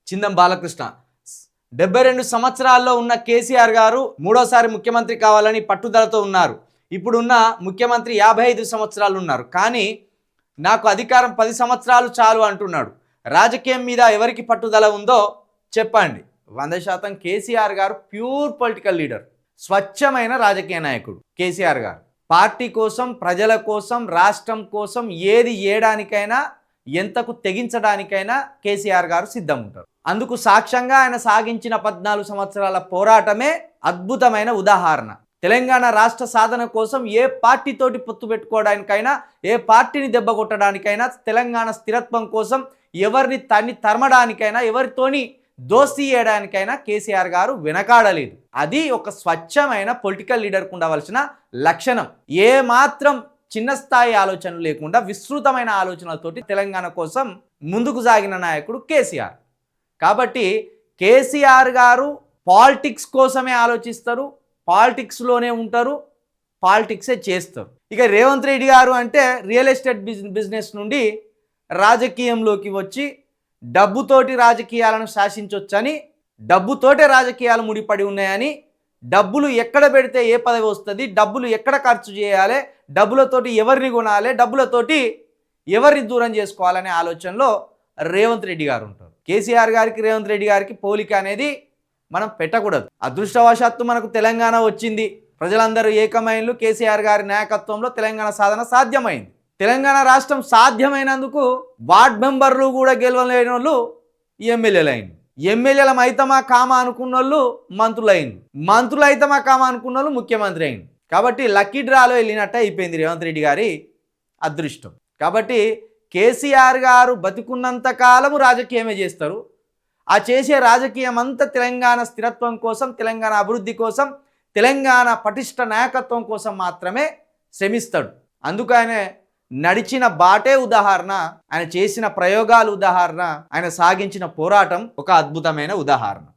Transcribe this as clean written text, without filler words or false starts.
చిందం బాలకృష్ణ 72 సంవత్సరాల్లో ఉన్న కేసీఆర్ గారు మూడోసారి ముఖ్యమంత్రి కావాలని పట్టుదలతో ఉన్నారు. ఇప్పుడున్న ముఖ్యమంత్రి 55 సంవత్సరాలు ఉన్నారు. కానీ నాకు అధికారం 10 సంవత్సరాలు చాలు అంటున్నాడు. రాజకీయం మీద ఎవరికి పట్టుదల ఉందో చెప్పండి. 100% కేసీఆర్ గారు ప్యూర్ పొలిటికల్ లీడర్, స్వచ్ఛమైన రాజకీయ నాయకుడు కేసీఆర్ గారు. పార్టీ కోసం, ప్రజల కోసం, రాష్ట్రం కోసం ఏది చేయడానికైనా, ఎంతకు తెగించడానికైనా కేసీఆర్ గారు సిద్ధం ఉంటారు. అందుకు సాక్ష్యంగా ఆయన సాగించిన 14 సంవత్సరాల పోరాటమే అద్భుతమైన ఉదాహరణ. తెలంగాణ రాష్ట్ర సాధన కోసం ఏ పార్టీతోటి పొత్తు పెట్టుకోవడానికైనా, ఏ పార్టీని దెబ్బ కొట్టడానికైనా, తెలంగాణ స్థిరత్వం కోసం ఎవరిని తరమడానికైనా, ఎవరితోని దోస్తీ చేయడానికైనా కేసీఆర్ గారు వెనకాడలేదు. అది ఒక స్వచ్ఛమైన పొలిటికల్ లీడర్కు ఉండవలసిన లక్షణం. ఏ మాత్రం చిన్న స్థాయి ఆలోచనలు లేకుండా విస్తృతమైన ఆలోచనలతోటి తెలంగాణ కోసం ముందుకు సాగిన నాయకుడు కేసీఆర్. కాబట్టి కేసీఆర్ గారు పాలిటిక్స్ కోసమే ఆలోచిస్తారు, పాలిటిక్స్లోనే ఉంటారు, పాలిటిక్సే చేస్తారు. ఇక రేవంత్ రెడ్డి గారు అంటే రియల్ ఎస్టేట్ బిజినెస్ నుండి రాజకీయంలోకి వచ్చి డబ్బుతోటి రాజకీయాలను శాసించవచ్చని, డబ్బుతోటే రాజకీయాలు ముడిపడి ఉన్నాయని, డబ్బులు ఎక్కడ పెడితే ఏ పదవి వస్తుంది, డబ్బులు ఎక్కడ ఖర్చు చేయాలి, డబ్బులతోటి ఎవరిని కొనాలి, డబ్బులతోటి ఎవరిని దూరం చేసుకోవాలనే ఆలోచనలో రేవంత్ రెడ్డి గారు ఉంటారు. కేసీఆర్ గారికి రేవంత్ రెడ్డి గారికి పోలిక అనేది మనం పెట్టకూడదు. అదృష్టవశాత్తు మనకు తెలంగాణ వచ్చింది. ప్రజలందరూ ఏకమైనలు. కేసీఆర్ గారి నాయకత్వంలో తెలంగాణ సాధన సాధ్యమైంది. తెలంగాణ రాష్ట్రం సాధ్యమైనందుకు వార్డ్ మెంబర్లు కూడా గెలవలేని వాళ్ళు ఎమ్మెల్యేలు అయింది. ఎమ్మెల్యేల అయితమా కామా అనుకున్న వాళ్ళు మంత్రులు అయింది. మంత్రులు అయితమా కామా అనుకున్న వాళ్ళు ముఖ్యమంత్రి అయింది. కాబట్టి లక్కీ డ్రాలో వెళ్ళినట్టే అయిపోయింది రేవంత్ రెడ్డి గారి అదృష్టం. కాబట్టి కేసీఆర్ గారు బతికున్నంత కాలము రాజకీయమే చేస్తారు. ఆ చేసే రాజకీయం అంతా తెలంగాణ స్థిరత్వం కోసం, తెలంగాణ అభివృద్ధి కోసం, తెలంగాణ పటిష్ట నాయకత్వం కోసం మాత్రమే శ్రమిస్తాడు. అందుకు ఆయన నడిచిన బాటే ఉదాహరణ, ఆయన చేసిన ప్రయోగాలు ఉదాహరణ, ఆయన సాగించిన పోరాటం ఒక అద్భుతమైన ఉదాహరణ.